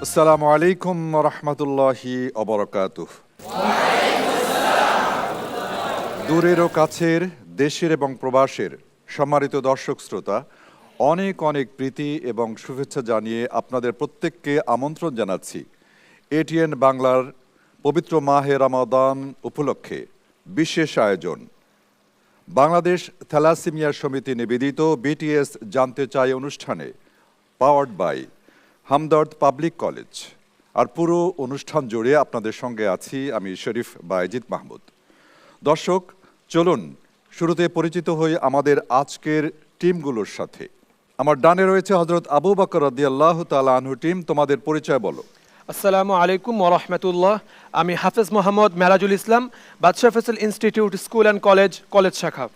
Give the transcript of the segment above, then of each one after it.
আসসালামু আলাইকুম রহমতুল্লাহি অবরকাতুহ। দূরের ও কাছের, দেশের এবং প্রবাসের সম্মানিত দর্শক শ্রোতা, অনেক অনেক প্রীতি এবং শুভেচ্ছা জানিয়ে আপনাদের প্রত্যেককে আমন্ত্রণ জানাচ্ছি এটিএন বাংলার পবিত্র মাহে রমাদান উপলক্ষে বিশেষ আয়োজন বাংলাদেশ থ্যালাসেমিয়া সমিতি নিবেদিত বিটিএস জানতে চাই অনুষ্ঠানে powered by Hamdard public College. আর পুরো অনুষ্ঠান জুড়ে আপনাদের সঙ্গে আছি আমি শরীফ বায়েজিদ মাহমুদ। দর্শক, চলুন শুরুতে পরিচিত হই আমাদের আজকের টিমগুলোর সাথে। আমার ডানে রয়েছে হজরত আবু বকর রাদিয়াল্লাহু তাআলা আনহু টিম। তোমাদের পরিচয় বলো। আসসালামু আলাইকুম ওয়া রাহমাতুল্লাহ। আমি হাফেজ মোহাম্মদ মেরাজুল ইসলাম, বাদশাহ Faisal institute school and college শাখা।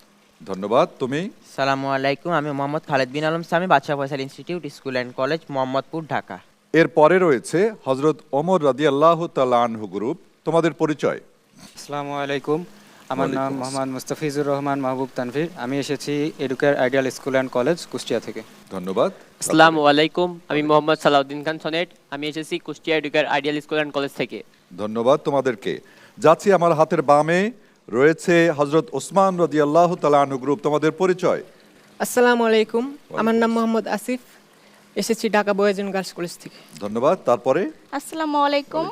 ধন্যবাদ। তুমি? আসসালামু আলাইকুম, আমি মোহাম্মদ খালেদ বিন আলম সামি, বাদশাহ Faisal institute school and college, Mohammadpur, Dhaka. এর পরে রয়েছে হজরত ওমর রাদিয়াল্লাহু তাআলা আনহু গ্রুপ। তোমাদের পরিচয়? আসসালামু আলাইকুম, আমার নাম মোহাম্মদ মুস্তাফিজুর রহমান মাহবুব তানভীর। আমি এসেছি educare ideal school and college, Kushtia থেকে। ধন্যবাদ। আসসালামু আলাইকুম, আমি মোহাম্মদ সালাউদ্দিন খান সনেট। আমি এসেছি Kushtia educare ideal school and college থেকে। ধন্যবাদ তোমাদেরকে। যাচ্ছি আমার হাতের বামে রয়েছে হজরত ওসমান রাদিয়াল্লাহু তাআলা আনহু গ্রুপ। তোমাদের পরিচয়? আসসালামু আলাইকুম, আমার নাম মোহাম্মদ আসিফ, এসেছি Dhaka boys and girls college থেকে। ধন্যবাদ। তারপরে? আসসালামু আলাইকুম,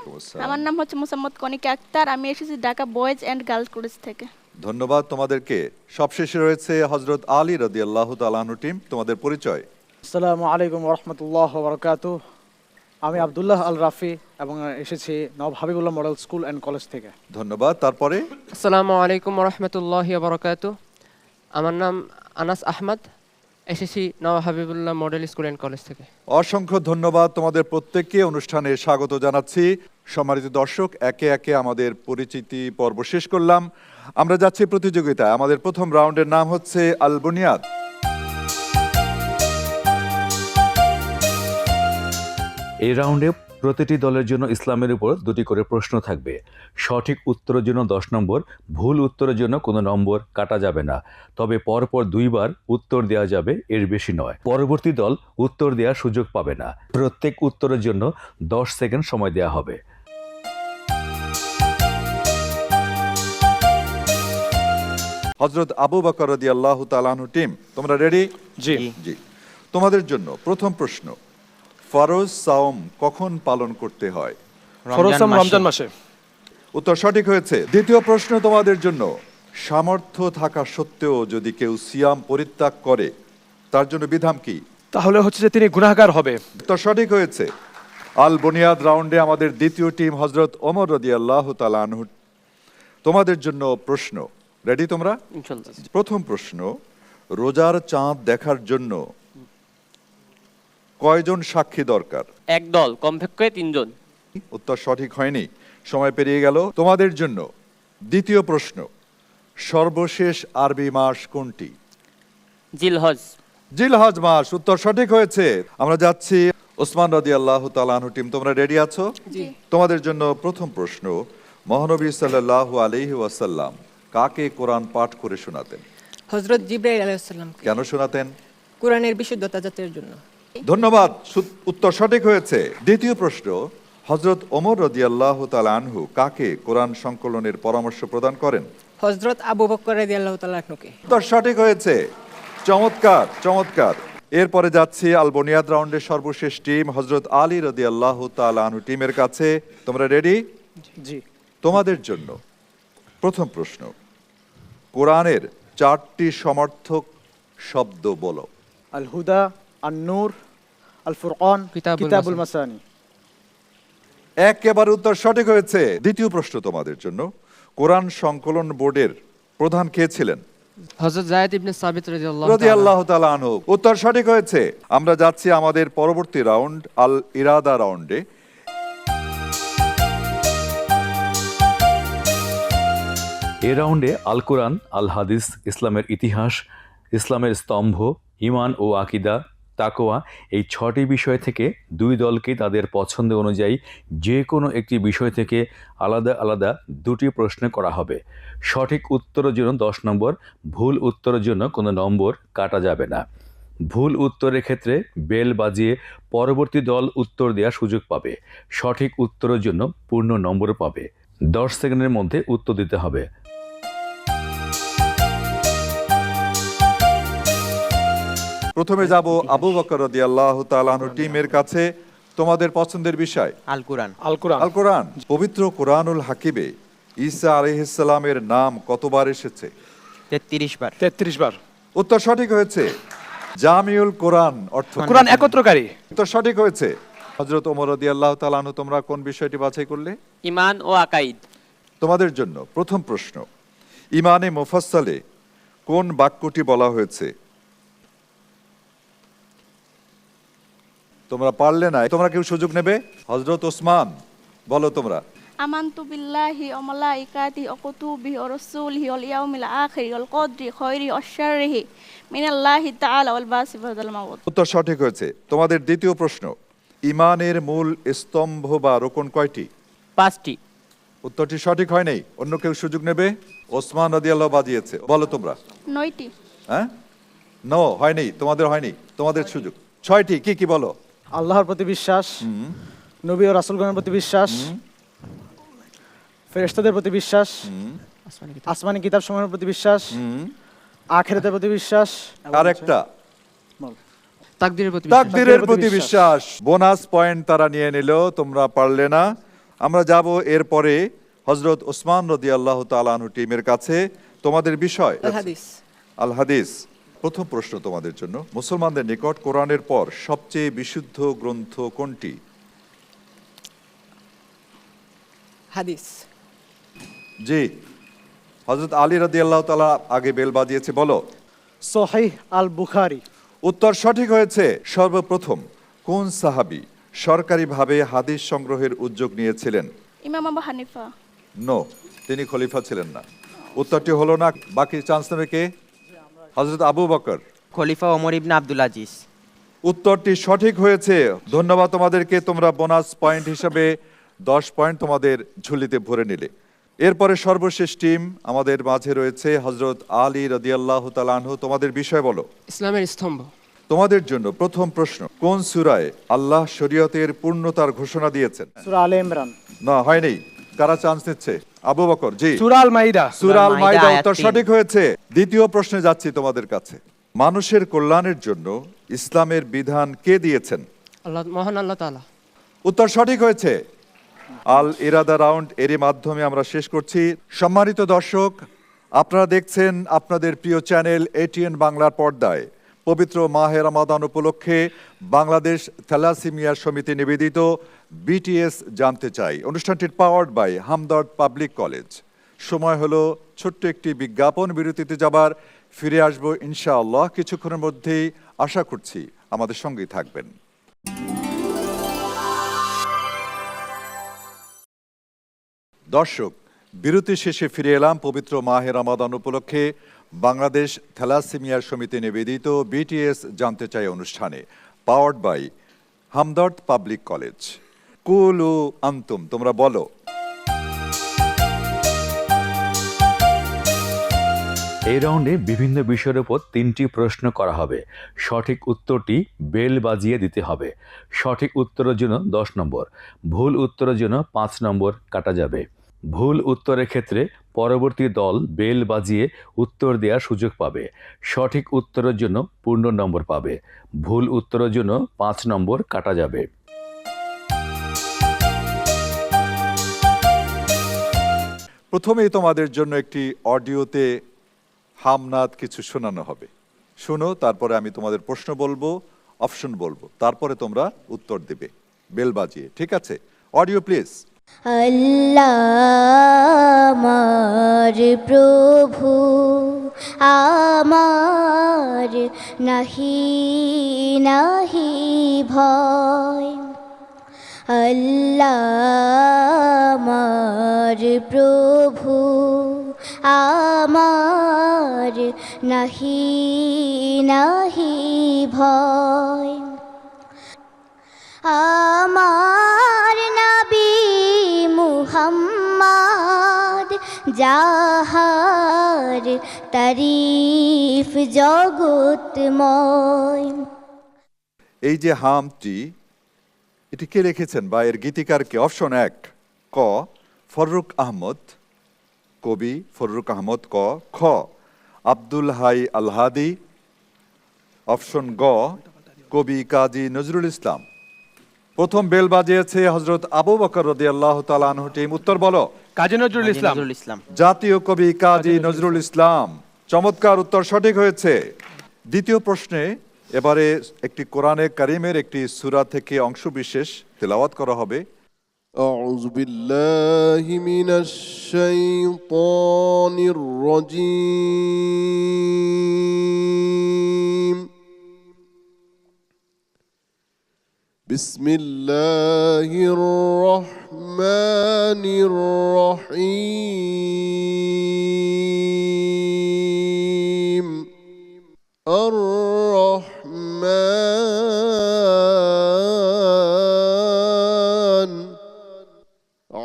আমার নাম হচ্ছে মোসাম্মদ কনিকা আক্তার। আমি এসেছি Dhaka boys and girls college থেকে। ধন্যবাদ তোমাদেরকে। সবশেষে রয়েছে হজরত আলী রাদিয়াল্লাহু তাআলা আনহু টিম। তোমাদের পরিচয়? আসসালামু আলাইকুম রহমতুল্লাহ বারাকাতুহ। আমি আব্দুল্লাহ আল রাফি এবং এসেছি নব Habibullah Model School and college থেকে। ধন্যবাদ। তারপরে? আসসালামু আলাইকুম রহমতুল্লাহি ওয়া বারাকাতুহু। আমার নাম আনাস আহমদ, এসেছি Nawab Habibullah Model School and college থেকে। অসংখ্য ধন্যবাদ তোমাদের প্রত্যেককে অনুষ্ঠানে স্বাগত জানাচ্ছি। সম্মানিত দর্শক, একে একে আমাদের পরিচিতি পর্ব শেষ করলাম। আমরা যাচ্ছি প্রতিযোগিতায়। আমাদের প্রথম রাউন্ডের নাম হচ্ছে আল বুনিয়াদ। এই রাউন্ডে প্রতিটি দলের জন্য ইসলামের উপর 2টি করে প্রশ্ন থাকবে। সঠিক উত্তরের জন্য 10 নম্বর, ভুল উত্তরের জন্য কোনো নম্বর কাটা যাবে না। তবে পরপর 2 বার উত্তর দেওয়া যাবে, এর বেশি নয়। পরবর্তী দল উত্তর দেওয়ার সুযোগ পাবে না। প্রত্যেক উত্তরের জন্য 10 সেকেন্ড সময় দেওয়া হবে। হযরত আবু বকর রাদিয়াল্লাহু তাআলা আনহু টিম, তোমরা রেডি? জি জি। তোমাদের জন্য প্রথম প্রশ্ন, ফরজ সাওম কখন পালন করতে হয়? রমজান মাসে। উত্তর সঠিক হয়েছে। দ্বিতীয় প্রশ্ন তোমাদের জন্য, সামর্থ্য থাকা সত্ত্বেও যদি কেউ সিয়াম পরিত্যাগ করে তার জন্য বিধান কি? তাহলে হচ্ছে যে তিনি গুনাহগার হবে। উত্তর সঠিক হয়েছে। আল বুনিয়াদ রাউন্ডে আমাদের দ্বিতীয় টিম হযরত ওমর রাদিয়াল্লাহু তাআলা আনহু। তোমাদের জন্য প্রশ্ন, রেডি তোমরা? ইনশাআল্লাহ। প্রথম প্রশ্ন, রোজার চাঁদ দেখার জন্য কয়জন সাক্ষী দরকার? এক দল, কমপক্ষে 3 জন। উত্তর সঠিক হয়নি, সময় পেরিয়ে গেল। তোমাদের জন্য দ্বিতীয় প্রশ্ন, সর্বশেষ আরবি মাস কোনটি? জিলহজ। জিলহজ মাস। উত্তর সঠিক হয়েছে। আমরা যাচ্ছি ওসমান রাদিয়াল্লাহু তাআলা আনহু টিম। তোমরা রেডি আছো? জি। তোমাদের জন্য প্রথম প্রশ্ন, মহানবী সাল্লাল্লাহু আলাইহি ওয়াসাল্লাম কাকে কোরআন পাঠ করে শোনাতেন? হযরত জিবরাইল আলাইহিস সালাম। কেন শোনাতেন? কোরআনের বিশুদ্ধতা যাচাইয়ের জন্য। ধন্যবাদ, উত্তর সঠিক হয়েছে। দ্বিতীয় প্রশ্ন, হযরত ওমর রাদিয়াল্লাহু তাআলা আনহু কাকে কোরআন সংকলনের পরামর্শ প্রদান করেন? হযরত আবু বকর রাদিয়াল্লাহু তাআলা আনহুকে। উত্তর সঠিক হয়েছে। চমৎকার চমৎকার। এরপরে যাচ্ছি আল বুনিয়াদ রাউন্ডের সর্বশেষ টিম হযরত আলী রাদিয়াল্লাহু তাআলা আনহু টিমের কাছে। তোমরা রেডি? জি। তোমাদের জন্য প্রথম প্রশ্ন, কোরআনের 4টি সমর্থক শব্দ বলো। আল হুদা, আন নূর, আল ফুরকান, কিতাবুল মাসানি। একেবারে উত্তর সঠিক হয়েছে। দ্বিতীয় প্রশ্ন তোমাদের জন্য, কোরআন সংকলন বোর্ডের প্রধান কে ছিলেন? হযরত যায়েদ ইবনে সাবিত রাদিয়াল্লাহু রাদিয়াল্লাহু তাআলা আনহু। উত্তর সঠিক হয়েছে। আমরা যাচ্ছি আমাদের পরবর্তী রাউন্ড আল ইরাদা রাউন্ডে। এই রাউন্ডে আল কোরআন, আল হাদিস, ইসলামের ইতিহাস, ইসলামের স্তম্ভ, ঈমান ও আকীদা, তাকওয়া, এই 6টি বিষয় থেকে 2 দলকে তাদের পছন্দ অনুযায়ী যে কোনো একটি বিষয় থেকে আলাদা আলাদা 2টি প্রশ্ন করা হবে। সঠিক উত্তরের জন্য 10 নম্বর, ভুল উত্তরের জন্য কোনো নম্বর কাটা যাবে না। ভুল উত্তরের ক্ষেত্রে বেল বাজিয়ে পরবর্তী দল উত্তর দেওয়ার সুযোগ পাবে। সঠিক উত্তরের জন্য পূর্ণ নম্বর পাবে। 10 সেকেন্ডের মধ্যে উত্তর দিতে হবে। প্রথমে যাব আবু বকর রাদিয়াল্লাহু তাআলা আনহু টিমের কাছে। তোমাদের পছন্দের বিষয় আল কুরআন। আল কোরআন। আল কোরআন। পবিত্র কোরআনুল হাকিমে ঈসা আলাইহিস সালামের নাম কতবার এসেছে? 33 বার। 33 বার। উত্তর সঠিক হয়েছে। জামিউল কোরআন অর্থ কোরআন একত্রকারী। উত্তর সঠিক হয়েছে। হযরত ওমর রাদিয়াল্লাহু তাআলা আনহু, তোমরা কোন বিষয়টি বাছাই করলে? ইমান ও আকাইদ। তোমাদের জন্য প্রথম প্রশ্ন, ইমানে মুফাসসালে কোন বাক্যটি বলা হয়েছে? তোমরা পারলে না, তোমরা কেউ সুযোগ নেবে? হযরত ওসমান, বলো তোমরা। আমানতু বিল্লাহি ওয়া মালাইকাতিহি ওয়া কুতুবিহি ওয়া রাসূলিহি ওয়াল ইয়াউমিল আখিরি ওয়াল কদরি খায়রিহি ওয়া শাররিহি মিনাল্লাহি তাআলা ওয়াল বাসি বাদাল মাউত। উত্তর সঠিক হয়েছে। তোমাদের দ্বিতীয় প্রশ্ন, ইমানের মূল স্তম্ভ বা রোকন কয়টি? 5টি। উত্তরটি সঠিক হয় নাই, অন্য কেউ সুযোগ নেবে? ওসমান রাদিয়াল্লাহু বাজিয়েছে, বলো তোমরা। 9টি। হ্যাঁ, নো হয়নি, তোমাদের হয়নি, তোমাদের সুযোগ। 6টি। কি কি বলো? আল্লাহর প্রতি বিশ্বাস, নবী ও রাসূলগণের প্রতি বিশ্বাস, ফেরেশতাদের প্রতি বিশ্বাস, আসমানি কিতাব সমূহের প্রতি বিশ্বাস, আখিরাতের প্রতি বিশ্বাস, আর একটা তাকদীরের প্রতি বিশ্বাস। তাকদীরের প্রতি বিশ্বাস। বোনাস পয়েন্ট তারা নিয়ে নিল, তোমরা পারলে না। আমরা যাব এরপরে হযরত ওসমান রাদিয়াল্লাহু তাআলা আনহু টিমের কাছে। তোমাদের বিষয় আল হাদিস। আল হাদিস। প্রথম প্রশ্ন তোমাদের জন্য, মুসলমানদের নিকট কোরআনের পর সবচেয়ে বিশুদ্ধ গ্রন্থ কোনটি? হাদিস। জি, হযরত আলী রাদিয়াল্লাহু তাআলা আগে বেল বাজিয়েছে, বলো। সহিহ আল বুখারী। উত্তর সঠিক হয়েছে। সর্বপ্রথম কোন সাহাবী সরকারিভাবে হাদিস সংগ্রহের উদ্যোগ নিয়েছিলেন? ইমাম আবু হানিফা। নো, তিনি খলিফা ছিলেন না। উত্তরটি হলো না। বাকি চান্স নেবে কে? হযরত আবু বকর। খলিফা ওমর ইবনে আব্দুল আজিজ। উত্তরটি সঠিক হয়েছে। ধন্যবাদ তোমাদেরকে। তোমরা বোনাস পয়েন্ট হিসাবে 10 পয়েন্ট তোমাদের ঝুলিতে ভরে নিলে। এরপরে সর্বশেষ টিম আমাদের মাঝে রয়েছে হযরত আলী রাদিয়াল্লাহু তাআলা আনহু। তোমাদের বিষয় বলো। ইসলামের স্তম্ভ। তোমাদের জন্য প্রথম প্রশ্ন, কোন সূরায় আল্লাহ শরীয়তের পূর্ণতার ঘোষণা দিয়েছেন? সূরা আলে ইমরান। না, হয়নি। কারা চান্স নিচ্ছে? আবু বকর। জি, সূরা আল মাইদা। সূরা আল মাইদা। আয়াত উত্তর 3। সঠিক হয়েছে। দ্বিতীয় প্রশ্নে যাচ্ছি তোমাদের কাছে। মানুষের কল্যাণের জন্য ইসলামের বিধান কে দিয়েছেন? আল্লাহ, মহান আল্লাহ তাআলা। উত্তর সঠিক হয়েছে। আল ইরাদা রাউন্ড এরই মাধ্যমে আমরা শেষ করছি। সম্মানিত দর্শক, আপনারা দেখছেন আপনাদের প্রিয় চ্যানেল এটিএন বাংলার পর্দায় পবিত্র মাহে রমাদান উপলক্ষে বাংলাদেশ থ্যালাসেমিয়া সমিতি নিবেদিত বিটিএস জানতে চাই। অনুষ্ঠানটির powered by Hamdard public College. সময় হলো ছোট্ট একটি বিজ্ঞাপন বিরতিতে যাবার। ফিরে আসবো ইনশাআল্লাহ কিছুক্ষণের মধ্যেই। আশা করছি আমাদের সঙ্গেই থাকবেন। দর্শক, বিরতি শেষে ফিরে এলাম পবিত্র মাহে রমাদান উপলক্ষে বাংলাদেশ থ্যালাসেমিয়া সমিতি নিবেদিত বিটিএস জানতে চাই অনুষ্ঠানে, powered by Hamdard public College. কুলু আন্তুম, তোমরা বলো। এই রাউন্ডে বিভিন্ন বিষয়ের উপর 3টি প্রশ্ন করা হবে। সঠিক উত্তরটি বেল বাজিয়ে দিতে হবে। সঠিক উত্তরের জন্য 10 নম্বর, ভুল উত্তরের জন্য 5 নম্বর কাটা যাবে। ভুল উত্তরের ক্ষেত্রে পরবর্তী দল বেল বাজিয়ে উত্তর দেওয়ার সুযোগ পাবে। সঠিক উত্তরের জন্য পূর্ণ নম্বর পাবে। ভুল উত্তরের জন্য 5 নম্বর কাটা যাবে। প্রথমেই তোমাদের জন্য একটি অডিওতে হামনাদ কিছু শোনানো হবে। শোনো, তারপরে আমি তোমাদের প্রশ্ন বলবো, অপশন বলবো, তারপরে তোমরা উত্তর দেবে বেল বাজিয়ে। ঠিক আছে? Audio please. আল্লাহ আমার প্রভু আমার নাহি নাহি ভয়। আল্লাহ আমার প্রভু আমার নাহি নাহি ভয়। আমার নবী মুহাম্মদ যাহার তারিফ জগৎময়। এই যে হামটি, এটি কে লিখেছেন বা এর গীতিকার কে? অপশন 1 ক ফররুক আহমদ, কবি ফররুক আহমদ ক। খ আব্দুল হাই আল হাদি। অপশন গ কবি কাজী নজরুল ইসলাম। প্রথম বেল বাজিয়েছে হযরত আবু বকর রাদিয়াল্লাহু তাআলা আনহু টিম। উত্তর বলো। কাজী নজরুল ইসলাম। নজরুল ইসলাম। জাতীয় কবি কাজী নজরুল ইসলাম। চমৎকার উত্তর, সঠিক হয়েছে। দ্বিতীয় প্রশ্নে এবারে একটি কোরআনে কারিমের একটি সূরা থেকে অংশ বিশেষ তেলাওয়াত করা হবে। أعوذ بالله من الشيطان الرجيم بسم الله الرحمن الرحيم الرحمن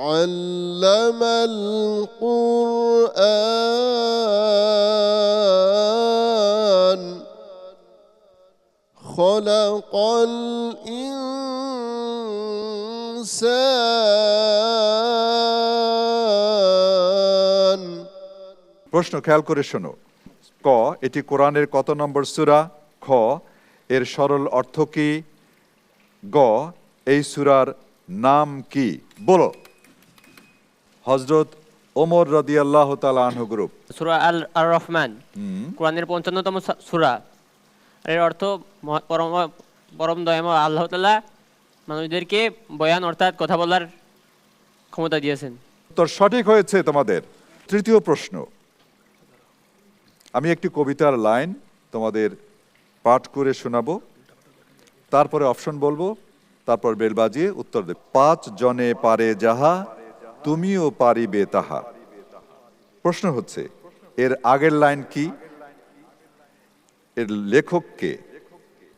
علم القرآن خلق الإنسان। প্রশ্ন খেয়াল করে শোনো। ক এটি কোরআনের কত নম্বর সূরা? খ এর সরল অর্থ কি? গ এই সূরার নাম কি? বলো। হযরত ওমর রাদিয়াল্লাহু তাআলা আনহু গ্রুপ। সূরা আর রহমান কোরআনের 55তম সূরা। এর অর্থ পরম দয়াময় আল্লাহ তাআলা মানুষদেরকে বয়ান অর্থাৎ কথা বলার ক্ষমতা দিয়েছেন। উত্তর সঠিক হয়েছে তোমাদের। তৃতীয় প্রশ্ন, আমি একটি কবিতার লাইন তোমাদের পাঠ করে শোনাবো, তারপরে অপশন বলবো, তারপর বেল বাজিয়ে উত্তর দেব। 5 জনে পারে যাহা তুমিও পারিবে তাহা। প্রশ্ন হচ্ছে এর আগের লাইন কি, এর লেখক কে?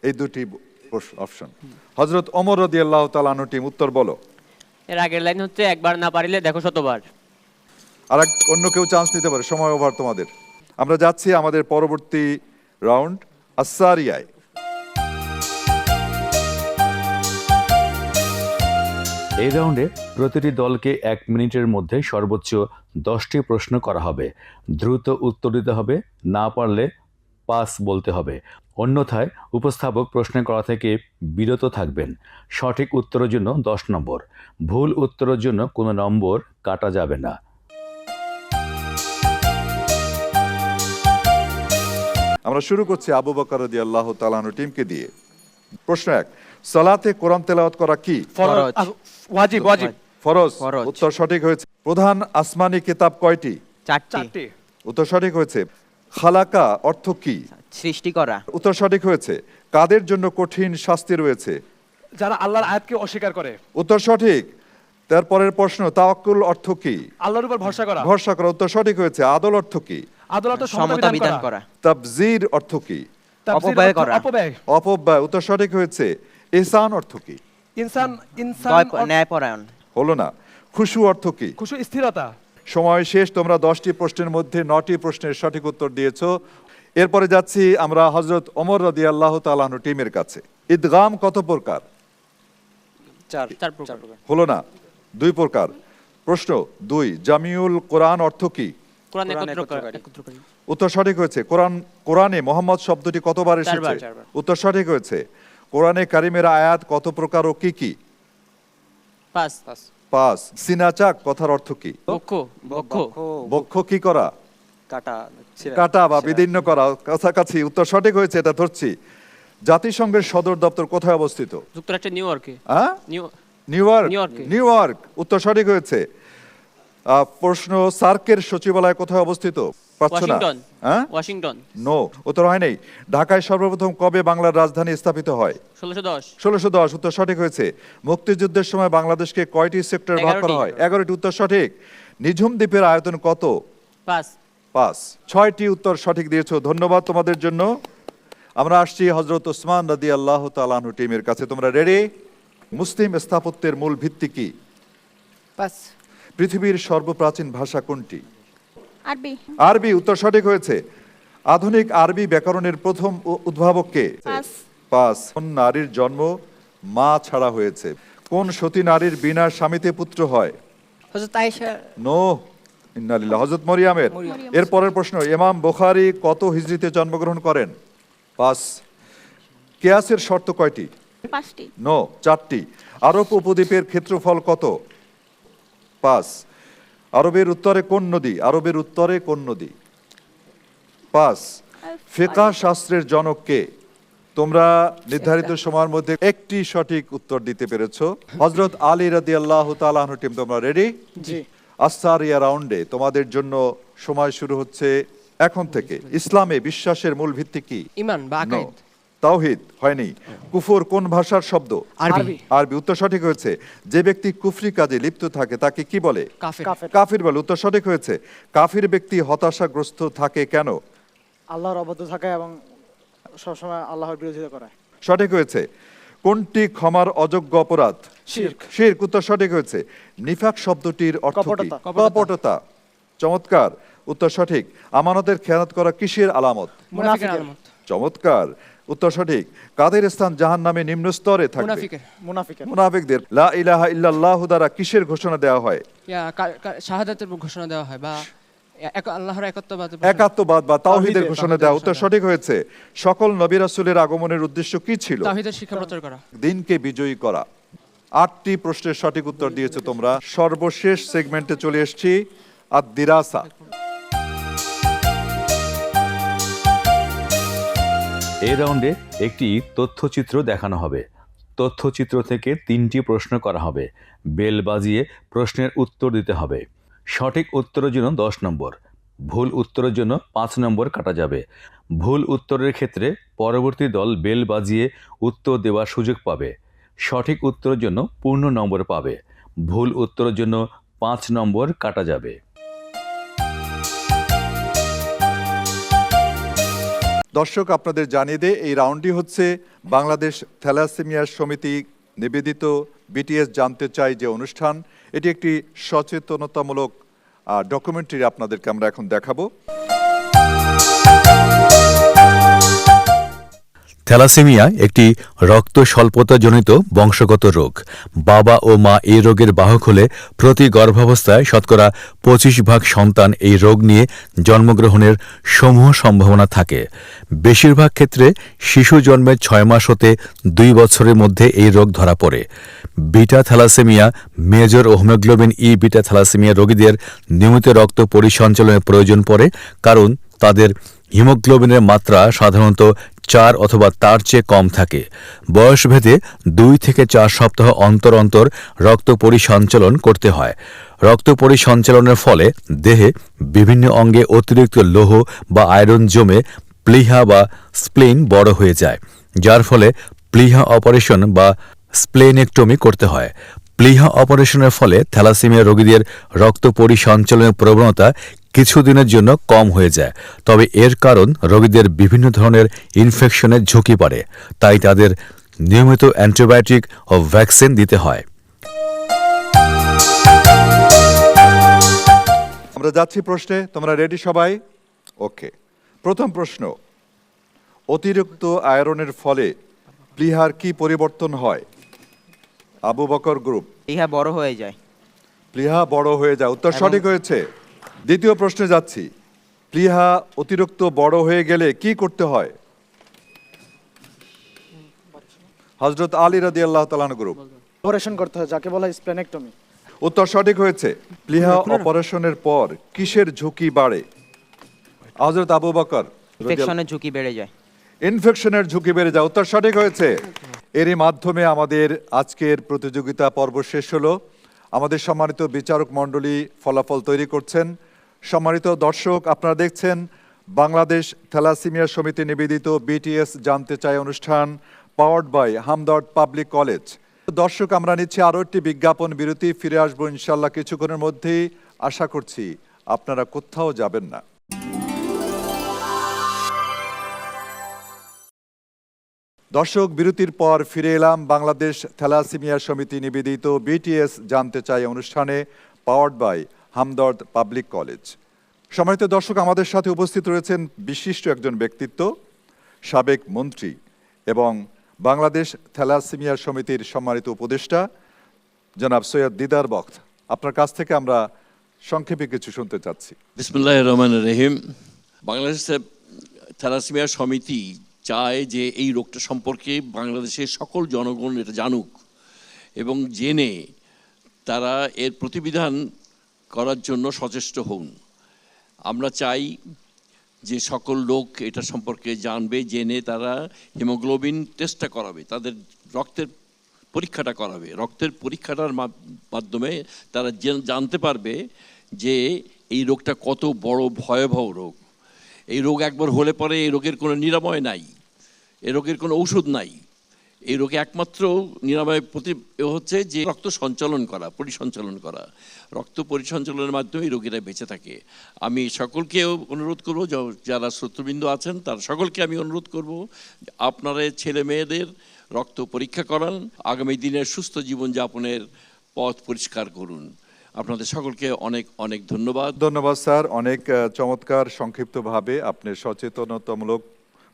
এই দুটি অপশন। হযরত ওমর রাদিয়াল্লাহু তাআলা আনহু টিম, উত্তর বলো। এর আগের লাইন হচ্ছে একবার না পারিলে দেখো শতবার। আর অন্য কেউ চান্স নিতে পারে, সময় ওভার তোমাদের। আমরা যাচ্ছি আমাদের পরবর্তী রাউন্ড আসারিয়ায়। এই রাউন্ডে প্রতিটি দলকে 1 মিনিটের মধ্যে সর্বোচ্চ 10টি প্রশ্ন করা হবে। দ্রুত উত্তর দিতে হবে, না পারলে পাস বলতে হবে। অন্যথায় উপস্থাপক প্রশ্ন করা থেকে বিরত থাকবেন। সঠিক উত্তরের জন্য 10 নম্বর, ভুল উত্তরের জন্য কোনো নম্বর কাটা যাবে না। আমরা শুরু করছি আবু বকর রাদিয়াল্লাহু তাআলা আনহু টিমকে দিয়ে। প্রশ্ন 1, সালাতে কোরআন তেলাওয়াত করা কি? ফরজ। ওয়াজিব। ওয়াজিব। ফরজ। ফরজ। উত্তর সঠিক হয়েছে। প্রধান আসমানি কিতাব কয়টি? 4টি। উত্তর সঠিক হয়েছে। খালাকা অর্থ কি? সৃষ্টি করা। উত্তর সঠিক হয়েছে। কাদের জন্য কঠিন শাস্তি রয়েছে? যারা আল্লাহর আয়াতকে অস্বীকার করে। উত্তর সঠিক। তারপরের প্রশ্ন, তাওয়াক্কুল অর্থ কি? আল্লাহর উপর ভরসা করা। ভরসা করা। উত্তর সঠিক হয়েছে। আদল অর্থ কি? আদল অর্থ সমতা বিধান করা। তাবজির অর্থ কি? অপব্যয় করা। অপব্যয়। অপব্যয়। উত্তর সঠিক হয়েছে। ইহসান অর্থ কি? ইনসান ন্যায়পরায়ণ। হলো না। খুশু অর্থ কি? খুশু স্থিরতা। সময় শেষ। তোমরা 10টি প্রশ্নের মধ্যে 9টি প্রশ্নের সঠিক উত্তর দিয়েছো। এরপরে যাচ্ছি আমরা হযরত ওমর রাদিয়াল্লাহু তাআলা আনহু টিমের কাছে। ইদগাম কত প্রকার? 4 প্রকার। হলো না। 2 প্রকার। প্রশ্ন 2, জামিউল কোরআন অর্থ কি? কোরআন একত্রকারী। উত্তর সঠিক হয়েছে। কোরআনে মোহাম্মদ শব্দটি কতবার এসেছে? 4 বার। উত্তর সঠিক হয়েছে। কোরআনে কারিমের আয়াত কত প্রকার ও কি কি? 5। সিনাচাক কথার অর্থ কি? বক্ষ। বক্ষ কি করা? কাটা বা বিদীর্ণ করা। কাছাকাছি। উত্তর সঠিক হয়েছে, এটা ধরছি। জাতিসংঘের সদর দপ্তর কোথায় অবস্থিত? যুক্তরাষ্ট্রের নিউ ইয়র্কে। হ্যাঁ, নিউ ইয়র্ক। উত্তর সঠিক হয়েছে। প্রশ্ন, সার্কের সচিবালয় কোথায় অবস্থিত? পাচ্ছ না? হ্যাঁ, ওয়াশিংটন। নো, উত্তর হয় নাই। ঢাকায় সর্বপ্রথম কবে বাংলার রাজধানী স্থাপিত হয়? 1610। উত্তর সঠিক হয়েছে। মুক্তিযুদ্ধের সময় বাংলাদেশকে কয়টি সেক্টরে ভাগ করা হয়? 11টি। উত্তর সঠিক। নিঝুম দ্বীপের আয়তন কত? 5। 6টি উত্তর সঠিক দিয়েছো, ধন্যবাদ তোমাদের জন্য। আমরা আসছি হযরত ওসমান রাদিয়াল্লাহু তাআলা আনহু টিমের কাছে। তোমরা রেডি? মুসলিম স্থাপত্যের মূল ভিত্তি কি? পাস। পৃথিবীর সর্বপ্রাচীন ভাষা কোনটি? আরবি। আরবি উত্তর সঠিক হয়েছে। আধুনিক আরবি ব্যাকরণের প্রথম উদ্ভাবক কে? পাস। পাস। কোন নারীর জন্ম মা ছাড়া হয়েছে? কোন সতী নারীর বিনা স্বামীতে পুত্র হয়? হযরত আয়েশা। নো, ইন্নালিল্লাহ, হযরত মরিয়মের। এর পরের প্রশ্ন, ইমাম বুখারী কত হিজরিতে জন্মগ্রহণ করেন? পাস। কিয়াসের শর্ত কয়টি? 5টি। নো, 4টি। আরব উপদ্বীপের ক্ষেত্রফল কত? পাস। আরবের উত্তরে কোন নদী? আরবের উত্তরে কোন নদী? পাস। ফিকহ শাস্ত্রের জনক কে? তোমরা নির্ধারিত সময়ের মধ্যে একটি সঠিক উত্তর দিতে পেরেছো। হযরত আলী রাদিয়াল্লাহু তাআলা আনহু। টিম তোমরা রেডি? জি। আসারিয়া রাউন্ডে তোমাদের জন্য সময় শুরু হচ্ছে এখন থেকে। ইসলামে বিশ্বাসের মূল ভিত্তি কি? ঈমান বা নো, আকাইদ। তাওহীদ হয়নি। কুফর কোন ভাষার শব্দ? আরবি। আরবি উত্তর সঠিক হয়েছে। যে ব্যক্তি কুফরি কাজে লিপ্ত থাকে তাকে কি বলে? কাফির। কাফির বলে। উত্তর সঠিক হয়েছে। কাফির ব্যক্তি হতাশাগ্রস্ত থাকে কেন? আল্লাহর অবাধ্য থাকে এবং সবসময় আল্লাহর বিরোধিতা করে। সঠিক হয়েছে। কোনটি ক্ষমার অযোগ্য অপরাধ? শিরক। শিরক উত্তর সঠিক হয়েছে। নিফাক শব্দটির অর্থ কি? কপটতা। কপটতা। চমৎকার, উত্তর সঠিক। আমানতের খেয়ানত করা কিসের আলামত? মুনাফিকের আলামত। চমৎকার, উত্তর সঠিক। কাদের স্থান জাহান্নামে নিম্ন স্তরে থাকবে? মুনাফিকের। মুনাফিকের। মুনাফিকদের। লা ইলাহা ইল্লাল্লাহু দ্বারা কিসের ঘোষণা দেওয়া হয়? শাহাদাতের ঘোষণা দেওয়া হয় বা আল্লাহর একত্ববাদ একাত্মবাদ বা তাওহীদের ঘোষণা দেওয়া। উত্তর সঠিক হয়েছে। সকল নবী রাসূলের আগমনের উদ্দেশ্য কি ছিল? তাওহীদের শিক্ষা প্রচার করা। দিনকে বিজয়ী করা। 8টি প্রশ্নের সঠিক উত্তর দিয়েছো তোমরা। সর্বশেষ সেগমেন্টে চলে এসেছি, আদ-দিরাসা। এই রাউন্ডে একটি তথ্যচিত্র দেখানো হবে। তথ্যচিত্র থেকে 3টি প্রশ্ন করা হবে। বেল বাজিয়ে প্রশ্নের উত্তর দিতে হবে। সঠিক উত্তরের জন্য 10 নম্বর, ভুল উত্তরের জন্য 5 নম্বর কাটা যাবে। ভুল উত্তরের ক্ষেত্রে পরবর্তী দল বেল বাজিয়ে উত্তর দেওয়ার সুযোগ পাবে। সঠিক উত্তরের জন্য পূর্ণ নম্বর পাবে। ভুল উত্তরের জন্য 5 নম্বর কাটা যাবে। দর্শক, আপনাদের জানিয়ে দে, এই রাউন্ডটি হচ্ছে বাংলাদেশ থ্যালাসেমিয়া সমিতি নিবেদিত বিটিএস জানতে চাই যে অনুষ্ঠান। এটি একটি সচেতনতামূলক ডকুমেন্টারি আপনাদেরকে আমরা এখন দেখাবো। থ্যালাসেমিয়া একটি রক্ত স্বল্পতাজনিত বংশগত রোগ। বাবা ও মা এই রোগের বাহক হলে প্রতি গর্ভাবস্থায় শতকরা 25% সন্তান এই রোগ নিয়ে জন্মগ্রহণের সমূহ সম্ভাবনা থাকে। বেশিরভাগ ক্ষেত্রে শিশু জন্মের 6 মাস হতে 2 বছরের মধ্যে এই রোগ ধরা পড়ে। বিটা থ্যালাসেমিয়া, মেজর ও হিমোগ্লোবিন ই বিটা থ্যালাসেমিয়া রোগীদের নিয়মিত রক্ত পরিসঞ্চালনের প্রয়োজন পড়ে, কারণ তাদের হিমোগ্লোবিনের মাত্রা সাধারণত 4 অথবা তার চেয়ে কম থাকে। বয়সভেদে 2 থেকে 4 সপ্তাহ অন্তর অন্তর রক্ত পরিসঞ্চালন করতে হয়। রক্ত পরিসঞ্চালনের ফলে দেহে বিভিন্ন অঙ্গে অতিরিক্ত লৌহ বা আয়রন জমে প্লীহা বা স্প্লিন বড় হয়ে যায়, যার ফলে প্লীহা অপারেশন বা স্প্লেনেক্টমি করতে হয়। প্লীহা অপারেশনের ফলে থ্যালাসেমিয়া রোগীদের রক্ত পরিসঞ্চালনের প্রবণতা কিছুদিনের জন্য কম হয়ে যায়, তবে এর কারণ রোগীদের বিভিন্ন ধরনের ইনফেকশনের ঝুঁকি বাড়ে, তাই তাদের নিয়মিত অ্যান্টিবায়োটিক ও ভ্যাকসিন দিতে হয়। আমরা যাচ্ছি প্রশ্নে, তোমরা রেডি সবাই? ওকে। প্রথম প্রশ্ন, অতিরিক্ত আয়রনের ফলে প্লীহার কি পরিবর্তন হয়? আবু বকর গ্রুপ। প্লীহা বড় হয়ে যায়। প্লীহা বড় হয়ে যায়, উত্তর সঠিক হয়েছে। দ্বিতীয় প্রশ্নে যাচ্ছি, প্লীহা অতিরিক্ত বড় হয়ে গেলে কি করতে হয়? হযরত আলী রাদিয়াল্লাহু তাআলা গ্রুপ। অপারেশন করতে হয়, যাকে বলা হয় স্প্লেনেক্টমি। উত্তর সঠিক হয়েছে। প্লীহা অপারেশনের পর কিসের ঝুঁকি বাড়ে? হযরত আবু বকর। ইনফেকশনের ঝুঁকি বেড়ে যায়। ইনফেকশনের ঝুঁকি বেড়ে যায়, উত্তর সঠিক হয়েছে। এরই মাধ্যমে আমাদের আজকের প্রতিযোগিতা পর্ব শেষ হলো। আমাদের সম্মানিত বিচারক মণ্ডলী ফলাফল তৈরি করছেন। সম্মানিত দর্শক, আপনারা দেখছেন বাংলাদেশ থ্যালাসেমিয়া সমিতি নিবেদিত বিটিএস জানতে চাই অনুষ্ঠান, powered by Hamdard public college. দর্শক, আমরা নিচ্ছি আরও একটি বিজ্ঞাপন বিরতি। ফিরে আসবো ইনশাল্লাহ কিছুক্ষণের মধ্যেই। আশা করছি আপনারা কোথাও যাবেন না। দর্শক, বিরতির পর ফিরে এলাম বাংলাদেশ থ্যালাসেমিয়া সমিতি নিবেদিত বিটিএস জানতে চাই অনুষ্ঠানে, powered by Hamdard public college. সম্মানিত দর্শক, আমাদের সাথে উপস্থিত রয়েছেন বিশিষ্ট একজন ব্যক্তিত্ব, সাবেক মন্ত্রী এবং বাংলাদেশ থ্যালাসেমিয়া সমিতির সম্মানিত উপদেষ্টা জনাব সৈয়দ দিদার বখত। আপনার কাছ থেকে আমরা সংক্ষেপে কিছু শুনতে চাচ্ছি। বিসমিল্লাহির রহমানির রহিম। বাংলাদেশ থ্যালাসেমিয়া সমিতি চায় যে এই রোগটা সম্পর্কে বাংলাদেশের সকল জনগণ এটা জানুক এবং জেনে তারা এর প্রতিবিধান করার জন্য সচেষ্ট হন। আমরা চাই যে সকল লোক এটা সম্পর্কে জানবে, জেনে তারা হিমোগ্লোবিন টেস্টটা করাবে, তাদের রক্তের পরীক্ষাটা করাবে। রক্তের পরীক্ষাটার মাধ্যমে তারা জানতে পারবে যে এই রোগটা কত বড় ভয়াবহ রোগ। এই রোগ একবার হলে পরে এই রোগের কোনো নিরাময় নাই, এই রোগের কোনো ঔষধ নাই। এই রোগে একমাত্র নিরাময় হচ্ছে যে রক্ত সঞ্চালন করা, পরিসঞ্চালন করা। রক্ত পরিসঞ্চালনের মাধ্যমে এই রোগীরা বেঁচে থাকে। আমি সকলকেও অনুরোধ করব, যারা শ্রোতৃবৃন্দ আছেন তার সকলকে আমি অনুরোধ করব, আপনারা ছেলে মেয়েদের রক্ত পরীক্ষা করান, আগামী দিনের সুস্থ জীবনযাপনের পথ পরিষ্কার করুন। আপনাদের সকলকে অনেক অনেক ধন্যবাদ। ধন্যবাদ স্যার, অনেক চমৎকার সংক্ষিপ্তভাবে আপনি সচেতনতামূলক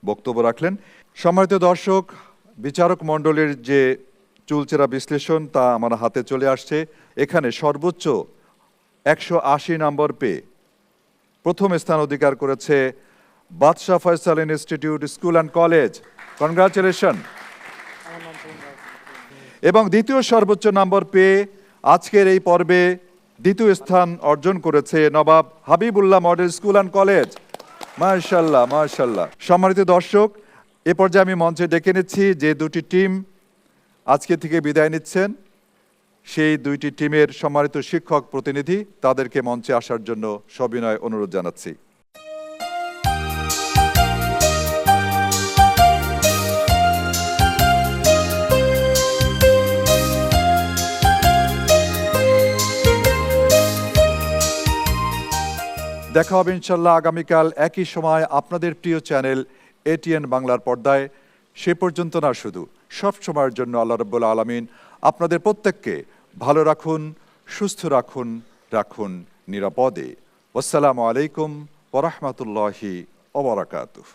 বক্তব্য রাখলেন। সম্মানিত দর্শক, বিচারক মণ্ডলীর যে চুলচেরা বিশ্লেষণ তা আমার হাতে চলে আসছে। এখানে সর্বোচ্চ 180 নম্বর পেয়ে প্রথম স্থান অধিকার করেছে বাদশাহ Faisal institute school and college. Congratulation. এবং দ্বিতীয় সর্বোচ্চ নম্বর পেয়ে আজকের এই পর্বে দ্বিতীয় স্থান অর্জন করেছে Nawab Habibullah Model School and College. মাশাআল্লাহ, মাশাআল্লাহ। সম্মানিত দর্শক, এ পর্যায়ে আমি মঞ্চে ডেকে নিচ্ছি যে দুটি টিম আজকে থেকে বিদায় নিচ্ছেন, সেই দুইটি টিমের সম্মানিত শিক্ষক প্রতিনিধি, তাদেরকে মঞ্চে আসার জন্য সবিনয় অনুরোধ জানাচ্ছি। দেখা হবে ইনশাল্লাহ আগামীকাল একই সময় আপনাদের প্রিয় চ্যানেল এটিএন বাংলার পর্দায়। সে পর্যন্ত না, শুধু সব সময়ের জন্য আল্লাহ রাব্বুল আলামিন আপনাদের প্রত্যেককে ভালো রাখুন, সুস্থ রাখুন, রাখুন নিরাপদে। আসসালামু আলাইকুম ওয়া রাহমাতুল্লাহি ওয়া বারাকাতুহু।